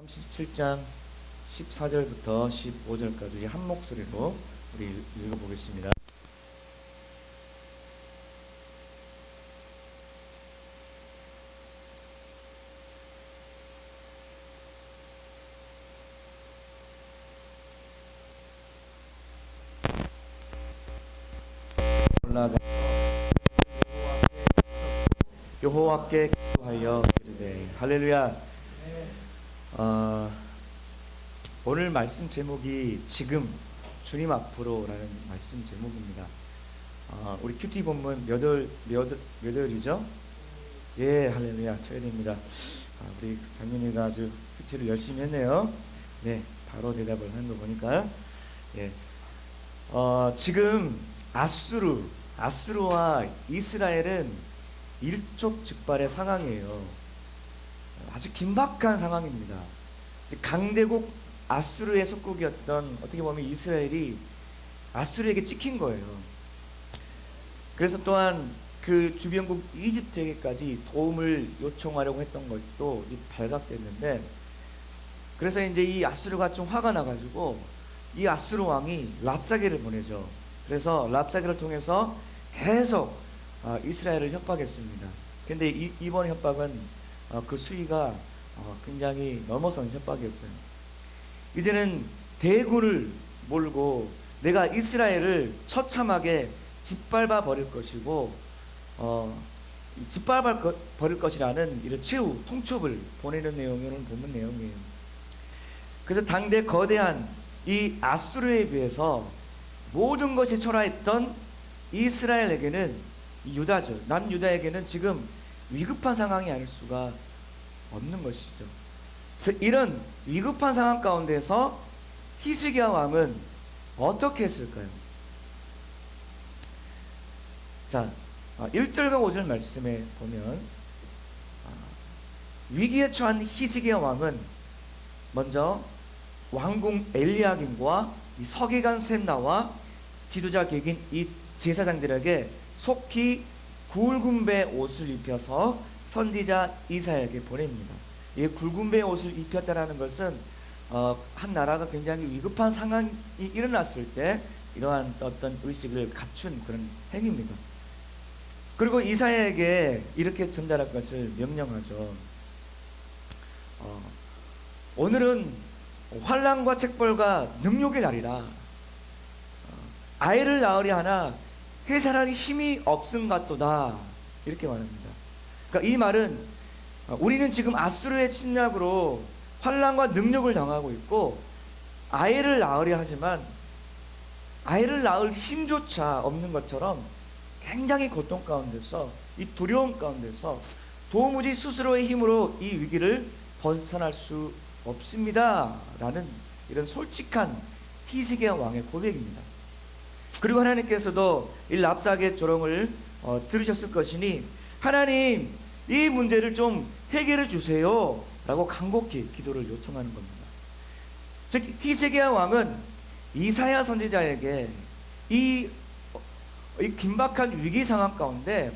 37장 14절부터 15절까지 한 목소리로 우리 읽어보겠습니다. 올라가 여호와께 기도하여 이르되 할렐루야. 오늘 말씀 제목이 지금 주님 앞으로라는 말씀 제목입니다. 우리 큐티 본문 몇 월이죠? 예, 할렐루야, 토요일입니다. 우리 장민이가 아주 큐티를 열심히 했네요. 네, 바로 대답을 하는 거 보니까 예, 지금 아수르와 이스라엘은 일촉즉발의 상황이에요. 아주 긴박한 상황입니다. 강대국 아수르의 속국이었던 어떻게 보면 이스라엘이 아수르에게 찍힌 거예요. 그래서 또한 그 주변국 이집트에게까지 도움을 요청하려고 했던 것도 발각됐는데, 그래서 이제 이 아수르가 좀 화가 나가지고 이 아수르 왕이 랍사게를 보내죠. 그래서 랍사게를 통해서 계속 이스라엘을 협박했습니다. 근데 이번 협박은 그 수위가 굉장히 넘어선 협박이었어요. 이제는 대군을 몰고 내가 이스라엘을 처참하게 짓밟아 버릴 것이고 짓밟아 버릴 것이라는 이런 최후 통첩을 보내는 내용을 보는 내용이에요. 그래서 당대 거대한 이 아수르에 비해서 모든 것이 초라했던 이스라엘에게는, 유다죠, 남유다에게는 지금 위급한 상황이 아닐 수가 없는 것이죠. 그래서 이런 위급한 상황 가운데서 히스기야 왕은 어떻게 했을까요? 자, 1절과 5절 말씀에 보면 위기에 처한 히스기야 왕은 먼저 왕궁 엘리야김과 이 서기관 셈나와 지도자 객인 이 제사장들에게 속히 굵은 배 옷을 입혀서 선지자 이사야에게 보냅니다. 이 굵은 배 옷을 입혔다라는 것은 한 나라가 굉장히 위급한 상황이 일어났을 때 이러한 어떤 의식을 갖춘 그런 행위입니다. 그리고 이사야에게 이렇게 전달할 것을 명령하죠. 오늘은 환난과 책벌과 능욕의 날이라 아이를 낳으려 하나 해산할 힘이 없음 같도다, 이렇게 말합니다. 그러니까 이 말은 우리는 지금 아수르의 침략으로 환난과 능력을 당하고 있고 아이를 낳으려 하지만 아이를 낳을 힘조차 없는 것처럼 굉장히 고통 가운데서, 이 두려움 가운데서 도무지 스스로의 힘으로 이 위기를 벗어날 수 없습니다 라는 이런 솔직한 히스기야 왕의 고백입니다. 그리고 하나님께서도 이 랍사게 조롱을 들으셨을 것이니 하나님, 이 문제를 좀 해결해 주세요 라고 간곡히 기도를 요청하는 겁니다. 즉 히스기야 왕은 이사야 선지자에게 이 긴박한 위기 상황 가운데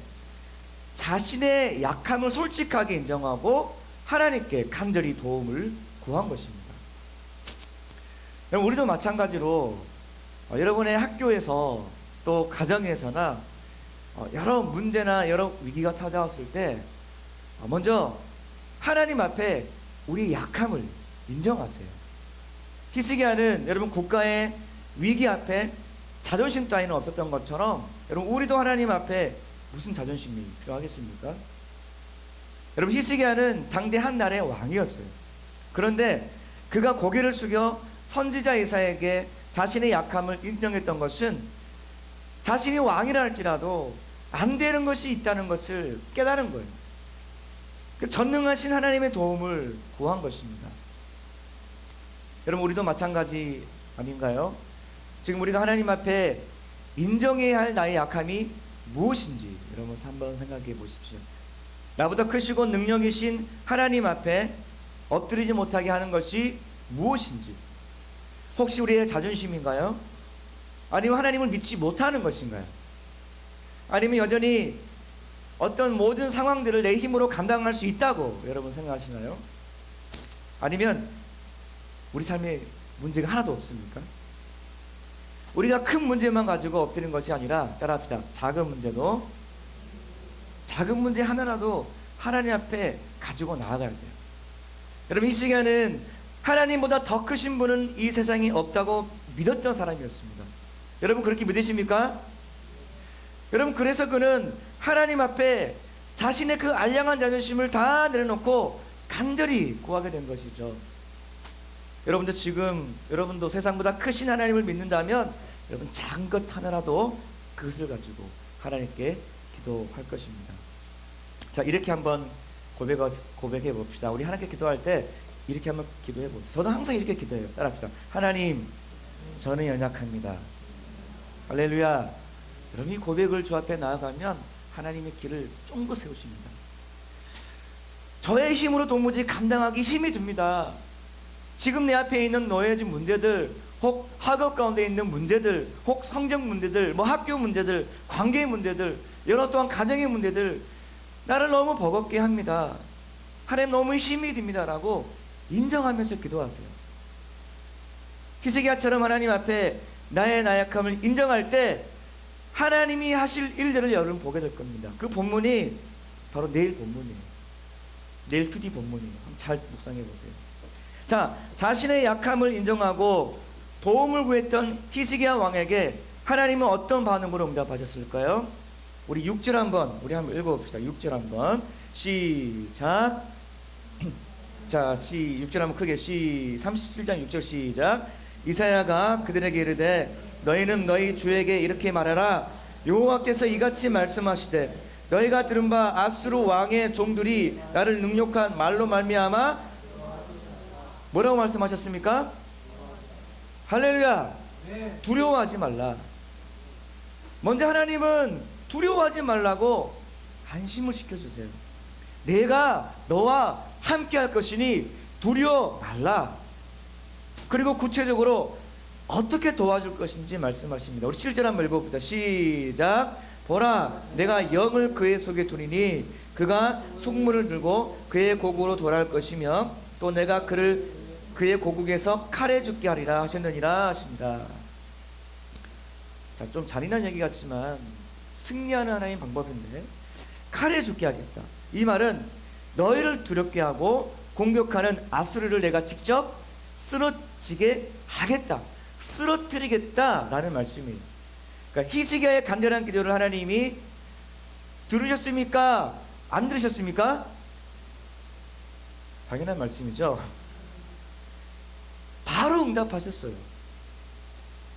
자신의 약함을 솔직하게 인정하고 하나님께 간절히 도움을 구한 것입니다. 우리도 마찬가지로 여러분의 학교에서 또 가정에서나 여러 문제나 여러 위기가 찾아왔을 때 먼저 하나님 앞에 우리의 약함을 인정하세요. 히스기야는 여러분 국가의 위기 앞에 자존심 따위는 없었던 것처럼 여러분 우리도 하나님 앞에 무슨 자존심이 필요하겠습니까? 여러분 히스기야는 당대 한 나라의 왕이었어요. 그런데 그가 고개를 숙여 선지자 이사야에게 자신의 약함을 인정했던 것은 자신이 왕이라 할지라도 안 되는 것이 있다는 것을 깨달은 거예요. 그 전능하신 하나님의 도움을 구한 것입니다. 여러분 우리도 마찬가지 아닌가요? 지금 우리가 하나님 앞에 인정해야 할 나의 약함이 무엇인지 여러분 한번 생각해 보십시오. 나보다 크시고 능력이신 하나님 앞에 엎드리지 못하게 하는 것이 무엇인지, 혹시 우리의 자존심인가요? 아니면 하나님을 믿지 못하는 것인가요? 아니면 여전히 어떤 모든 상황들을 내 힘으로 감당할 수 있다고 여러분 생각하시나요? 아니면 우리 삶에 문제가 하나도 없습니까? 우리가 큰 문제만 가지고 엎드리는 것이 아니라, 따라합시다, 작은 문제도, 작은 문제 하나라도 하나님 앞에 가지고 나아가야 돼요. 여러분, 이 시간은 하나님보다 더 크신 분은 이 세상에 없다고 믿었던 사람이었습니다. 여러분, 그렇게 믿으십니까? 여러분, 그래서 그는 하나님 앞에 자신의 그 알량한 자존심을 다 내려놓고 간절히 구하게 된 것이죠. 여러분도 지금, 여러분도 세상보다 크신 하나님을 믿는다면 여러분, 작은 것 하나라도 그것을 가지고 하나님께 기도할 것입니다. 자, 이렇게 한번 고백해 봅시다. 우리 하나님께 기도할 때 이렇게 한번 기도해 보세요. 저도 항상 이렇게 기도해요. 따라합시다. 하나님, 저는 연약합니다. 할렐루야. 여러분, 이 고백을 주 앞에 나아가면 하나님의 길을 쫑긋 세우십니다. 저의 힘으로 도무지 감당하기 힘이 듭니다. 지금 내 앞에 있는 노예진 문제들, 혹 학업 가운데 있는 문제들, 혹 성적 문제들, 뭐 학교 문제들, 관계 문제들, 여러 또한 가정의 문제들, 나를 너무 버겁게 합니다. 하나님, 너무 힘이 듭니다라고 인정하면서 기도하세요. 히스기야처럼 하나님 앞에 나의 나약함을 인정할 때 하나님이 하실 일들을 여러분 보게 될 겁니다. 그 본문이 바로 내일 본문이에요. 내일 QD 본문이에요. 한번 잘 묵상해 보세요. 자, 자신의 약함을 인정하고 도움을 구했던 히스기야 왕에게 하나님은 어떤 반응으로 응답하셨을까요? 우리 6절 한번 읽어봅시다. 6절 한번 시작. 자, 6절 한번 크게 37장 6절 시작. 이사야가 그들에게 이르되 너희는 너희 주에게 이렇게 말하라. 여호와께서 이같이 말씀하시되 너희가 들은 바 아수르 왕의 종들이 나를 능욕한 말로 말미암아 뭐라고 말씀하셨습니까? 할렐루야. 두려워하지 말라. 먼저 하나님은 두려워하지 말라고 안심을 시켜주세요. 내가 너와 함께 할 것이니 두려워 말라. 그리고 구체적으로 어떻게 도와줄 것인지 말씀하십니다. 우리 7절 한번 읽어봅니다. 시작. 보라, 내가 영을 그의 속에 두리니 그가 속물을 들고 그의 고국으로 돌아갈 것이며 또 내가 그를 그의 고국에서 칼에 죽게 하리라 하셨느니라 하십니다. 자, 좀 잔인한 얘기 같지만 승리하는 하나님 방법인데, 칼에 죽게 하겠다. 이 말은 너희를 두렵게 하고 공격하는 아수르를 내가 직접 쓰러지게 하겠다, 쓰러뜨리겠다라는 말씀이에요. 그러니까 히스기야의 간절한 기도를 하나님이 들으셨습니까? 안 들으셨습니까? 당연한 말씀이죠. 바로 응답하셨어요.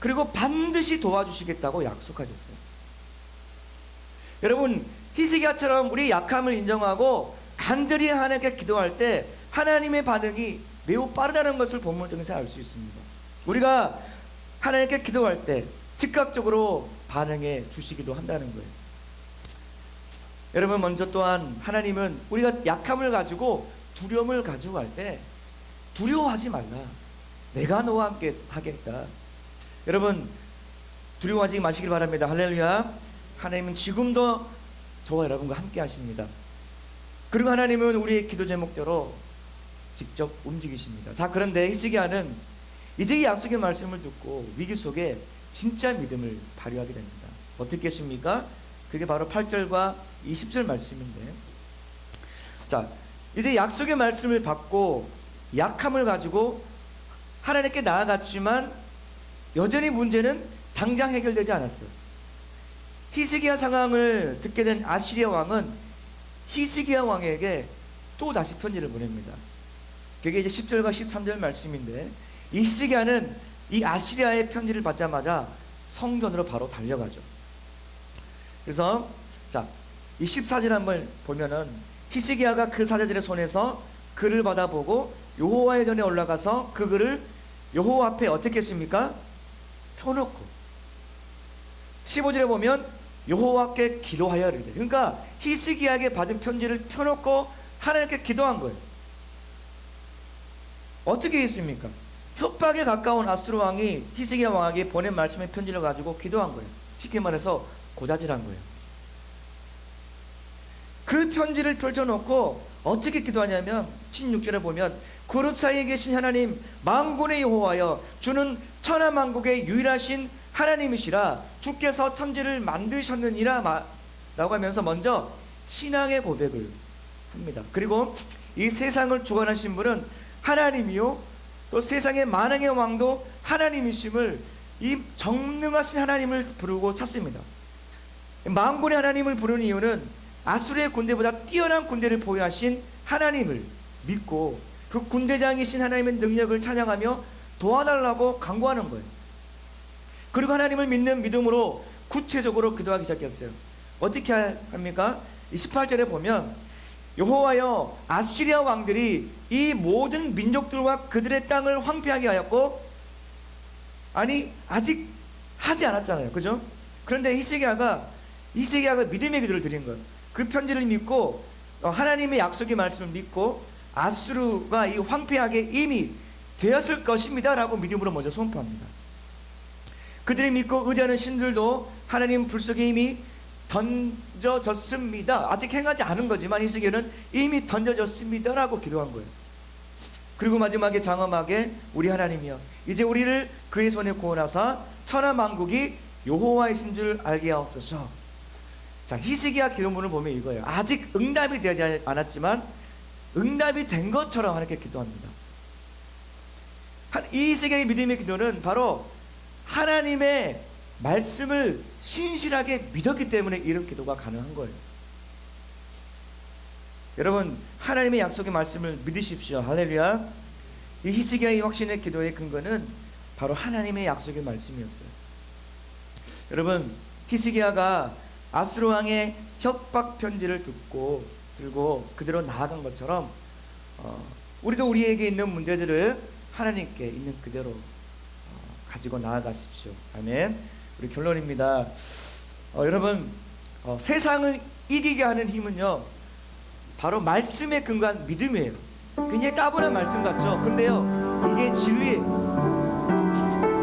그리고 반드시 도와주시겠다고 약속하셨어요. 여러분, 히스기야처럼 우리 약함을 인정하고 간절히 하나님께 기도할 때 하나님의 반응이 매우 빠르다는 것을 본문을 통해서 알 수 있습니다. 우리가 하나님께 기도할 때 즉각적으로 반응해 주시기도 한다는 거예요. 여러분, 먼저 또한 하나님은 우리가 약함을 가지고 두려움을 가지고 할 때 두려워하지 말라. 내가 너와 함께 하겠다. 여러분, 두려워하지 마시길 바랍니다. 할렐루야. 하나님은 지금도 저와 여러분과 함께 하십니다. 그리고 하나님은 우리의 기도 제목대로 직접 움직이십니다. 자, 그런데 히스기야는 이제 이 약속의 말씀을 듣고 위기 속에 진짜 믿음을 발휘하게 됩니다. 어떻게 했습니까? 그게 바로 8절과 20절 말씀인데, 자, 이제 약속의 말씀을 받고 약함을 가지고 하나님께 나아갔지만 여전히 문제는 당장 해결되지 않았어요. 히스기야 상황을 듣게 된 아시리아 왕은 히스기야 왕에게 또 다시 편지를 보냅니다. 그게 이제 10절과 13절 말씀인데, 이 히스기야는 이 아시리아의 편지를 받자마자 성전으로 바로 달려가죠. 그래서 자, 이 14절 한번 보면은 히스기야가 그 사자들의 손에서 글을 받아보고 여호와의 전에 올라가서 그 글을 여호와 앞에 어떻게 했습니까? 펴놓고, 15절에 보면 여호와께 기도하여리래. 그러니까 히스기야에게 받은 편지를 펴놓고 하나님께 기도한 거예요. 어떻게 했습니까? 협박에 가까운 아수르 왕이 히스기야 왕에게 보낸 말씀의 편지를 가지고 기도한 거예요. 쉽게 말해서 고자질한 거예요. 그 편지를 펼쳐놓고 어떻게 기도하냐면 16절에 보면 그룹 사이에 계신 하나님 만군의 여호와여, 주는 천하만국의 유일하신 하나님이시라. 주께서 천지를 만드셨느니라 라고 하면서 먼저 신앙의 고백을 합니다. 그리고 이 세상을 주관하신 분은 하나님이요, 또 세상의 만왕의 왕도 하나님이심을, 이 전능하신 하나님을 부르고 찾습니다. 만군의 하나님을 부르는 이유는 아수르의 군대보다 뛰어난 군대를 보유하신 하나님을 믿고 그 군대장이신 하나님의 능력을 찬양하며 도와달라고 간구하는 거예요. 그리고 하나님을 믿는 믿음으로 구체적으로 기도하기 시작했어요. 어떻게 합니까? 18절에 보면 여호와여, 아시리아 왕들이 이 모든 민족들과 그들의 땅을 황폐하게 하였고, 아니 아직 하지 않았잖아요, 그죠? 그런데 히스기야가 믿음의 기도를 드린 거예요. 그 편지를 믿고 하나님의 약속의 말씀을 믿고 아수르가 이 황폐하게 이미 되었을 것입니다 라고 믿음으로 먼저 선포합니다. 그들이 믿고 의지하는 신들도 하나님 불 속에 이미 던져졌습니다. 아직 행하지 않은 거지만 히스기야는 이미 던져졌습니다 라고 기도한 거예요. 그리고 마지막에 장엄하게 우리 하나님이여, 이제 우리를 그의 손에 구원하사 천하만국이 여호와이신 줄 알게 하옵소서. 자, 히스기야 기도문을 보면 이거예요. 아직 응답이 되지 않았지만 응답이 된 것처럼 하나님께 기도합니다. 이 히스기야의 믿음의 기도는 바로 하나님의 말씀을 신실하게 믿었기 때문에 이런 기도가 가능한 거예요. 여러분, 하나님의 약속의 말씀을 믿으십시오. 할렐루야. 이 히스기야의 확신의 기도의 근거는 바로 하나님의 약속의 말씀이었어요. 여러분, 히스기야가 아수르 왕의 협박 편지를 들고 그대로 나아간 것처럼 우리도 우리에게 있는 문제들을 하나님께 있는 그대로 가지고 나아가십시오. 아멘. 우리 결론입니다. 여러분, 세상을 이기게 하는 힘은요, 바로 말씀에 근거한 믿음이에요. 굉장히 따분한 말씀 같죠? 근데요, 이게 진리예요.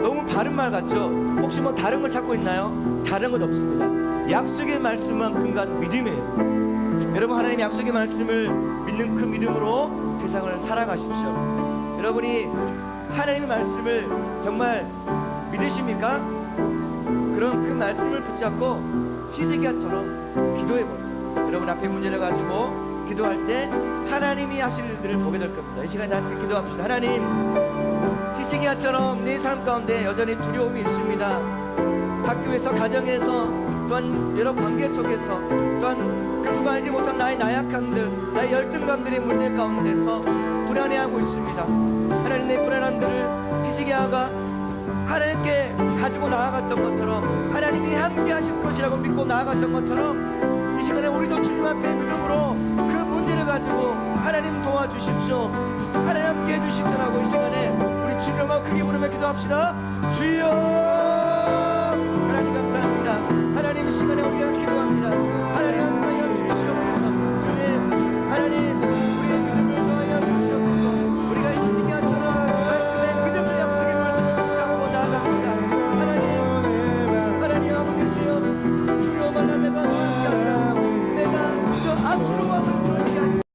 너무 바른 말 같죠? 혹시 뭐 다른 걸 찾고 있나요? 다른 것 없습니다. 약속의 말씀만 근거한 믿음이에요. 여러분, 하나님 약속의 말씀을 믿는 그 믿음으로 세상을 살아가십시오. 여러분이 하나님의 말씀을 정말 믿으십니까? 그럼 그 말씀을 붙잡고 히스기야처럼 기도해 보세요. 여러분 앞에 문제를 가지고 기도할 때 하나님이 하실 일들을 보게 될 겁니다. 이 시간에 함께 기도합시다. 하나님, 히스기야처럼 내 삶 가운데 여전히 두려움이 있습니다. 학교에서, 가정에서, 또한 여러 관계 속에서, 또한 그가 알지 못한 나의 나약함들, 나의 열등감들의 문제 가운데서 불안해하고 있습니다. 하나님, 내 불안함들을 히스기야가 하나님께 가지고 나아갔던 것처럼, 하나님이 함께 하실 것이라고 믿고 나아갔던 것처럼, 이 시간에 우리도 주님 앞에 믿음으로 그 문제를 가지고 하나님 도와주십시오, 하나님 함께 해주십시오라고 이 시간에 우리 주님과 크게 부르며 기도합시다. 주여!